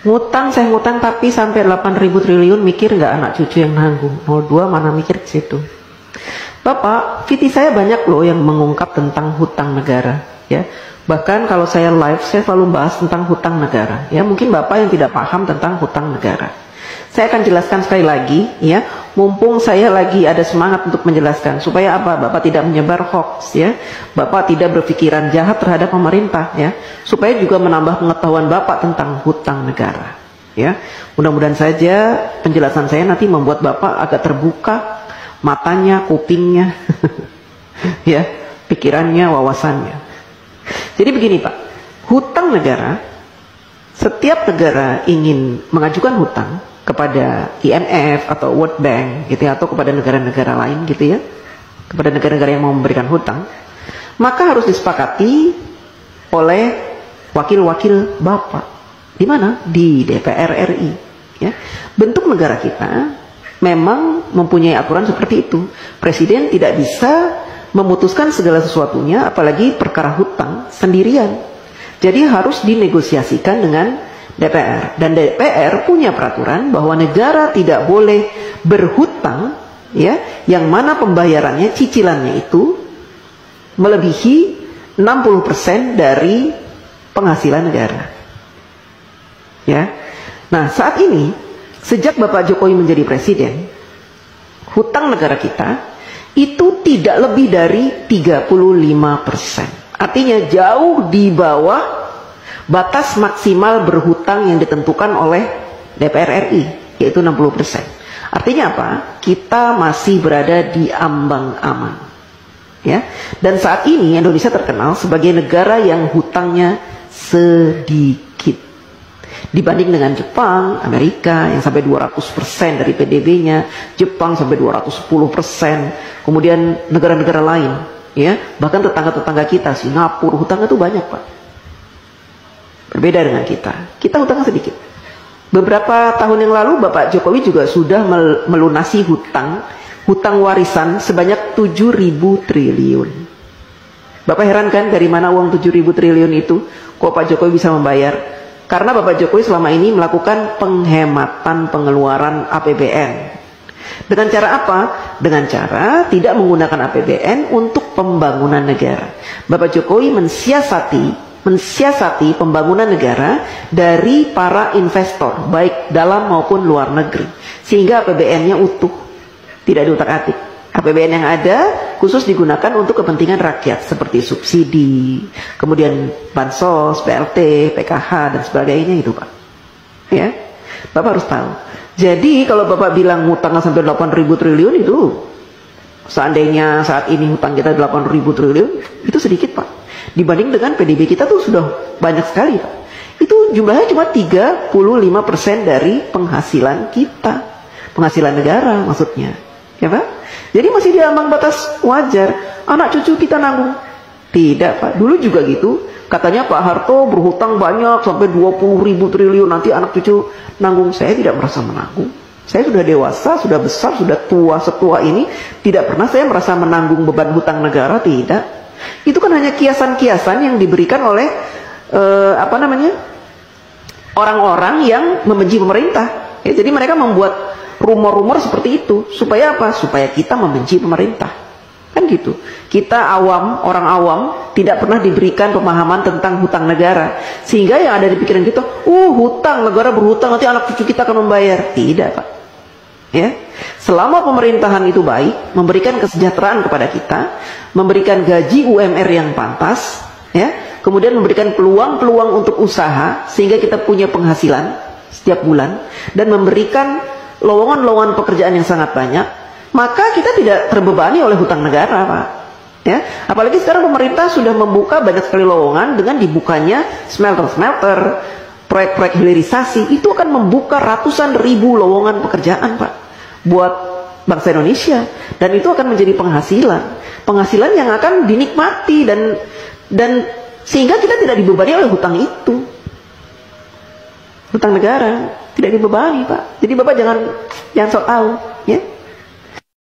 Ngutang, saya ngutang tapi sampai 8.000 triliun, mikir nggak anak cucu yang nanggung? 02 mana mikir ke situ. Bapak, VT saya banyak loh yang mengungkap tentang hutang negara, ya. Bahkan kalau saya live, saya selalu bahas tentang hutang negara. Ya, mungkin Bapak yang tidak paham tentang hutang negara. Saya akan jelaskan sekali lagi, ya. Mumpung saya lagi ada semangat untuk menjelaskan, supaya apa? Bapak tidak menyebar hoax, ya. Bapak tidak berpikiran jahat terhadap pemerintah, ya. Supaya juga menambah pengetahuan Bapak tentang hutang negara, ya. Mudah-mudahan saja penjelasan saya nanti membuat Bapak agak terbuka matanya, kupingnya, ya, pikirannya, wawasannya. Jadi begini Pak, hutang negara, setiap negara ingin mengajukan hutang kepada IMF atau World Bank gitu ya, atau kepada negara-negara lain gitu ya, kepada negara-negara yang mau memberikan hutang, maka harus disepakati oleh wakil-wakil Bapak. Di mana? Di DPR RI, ya. Bentuk negara kita memang mempunyai aturan seperti itu. Presiden tidak bisa memutuskan segala sesuatunya, apalagi perkara hutang sendirian. Jadi harus dinegosiasikan dengan DPR, dan DPR punya peraturan bahwa negara tidak boleh berhutang, ya, yang mana pembayarannya, cicilannya itu melebihi 60% dari penghasilan negara, ya. Nah, saat ini sejak Bapak Jokowi menjadi presiden, hutang negara kita itu tidak lebih dari 35%. Artinya jauh di bawah batas maksimal berhutang yang ditentukan oleh DPR RI, yaitu 60%. Artinya apa? Kita masih berada di ambang aman, ya. Dan saat ini Indonesia terkenal sebagai negara yang hutangnya sedikit dibanding dengan Jepang, Amerika yang sampai 200% dari PDB-nya, Jepang sampai 210%, kemudian negara-negara lain, ya, bahkan tetangga-tetangga kita, Singapura, hutangnya itu banyak Pak. Berbeda dengan kita hutangnya sedikit. Beberapa tahun yang lalu Bapak Jokowi juga sudah melunasi hutang warisan sebanyak 7.000 triliun. Bapak heran kan dari mana uang 7.000 triliun itu? Kok Pak Jokowi bisa membayar? Karena Bapak Jokowi selama ini melakukan penghematan pengeluaran APBN. Dengan cara apa? Dengan cara tidak menggunakan APBN untuk pembangunan negara. Bapak Jokowi mensiasati pembangunan negara dari para investor, baik dalam maupun luar negeri, sehingga APBN-nya utuh, tidak diutak-atik. APBN yang ada khusus digunakan untuk kepentingan rakyat seperti subsidi, kemudian bansos, BLT, PKH dan sebagainya itu Pak. Ya, Bapak harus tahu. Jadi kalau Bapak bilang hutangnya sampai 8.000 triliun itu, seandainya saat ini hutang kita 8.000 triliun, itu sedikit Pak. Dibanding dengan PDB kita tuh sudah banyak sekali Pak. Itu jumlahnya cuma 35% dari penghasilan kita, penghasilan negara maksudnya, ya Pak. Jadi masih di ambang batas wajar. Anak cucu kita nanggung? Tidak Pak, dulu juga gitu. Katanya Pak Harto berhutang banyak sampai 20.000 triliun, nanti anak cucu nanggung. Saya tidak merasa menanggung. Saya sudah dewasa, sudah besar, sudah tua, setua ini, tidak pernah saya merasa menanggung beban hutang negara, tidak. Itu kan hanya kiasan-kiasan yang diberikan oleh orang-orang yang membenci pemerintah, ya. Jadi mereka membuat rumor-rumor seperti itu supaya apa? Supaya kita membenci pemerintah, kan gitu. Kita awam, orang awam, tidak pernah diberikan pemahaman tentang hutang negara, sehingga yang ada di pikiran kita, hutang, negara berhutang, nanti anak cucu kita akan membayar. Tidak Pak, ya. Selama pemerintahan itu baik, memberikan kesejahteraan kepada kita, memberikan gaji UMR yang pantas, ya, kemudian memberikan peluang-peluang untuk usaha sehingga kita punya penghasilan setiap bulan, dan memberikan lowongan-lowongan pekerjaan yang sangat banyak, maka kita tidak terbebani oleh hutang negara Pak, ya. Apalagi sekarang pemerintah sudah membuka banyak sekali lowongan dengan dibukanya smelter-smelter, proyek-proyek hilirisasi, itu akan membuka ratusan ribu lowongan pekerjaan Pak buat bangsa Indonesia, dan itu akan menjadi penghasilan yang akan dinikmati, dan sehingga kita tidak dibebani oleh hutang itu, hutang negara tidak dibebani Pak. Jadi Bapak jangan sok tahu, ya.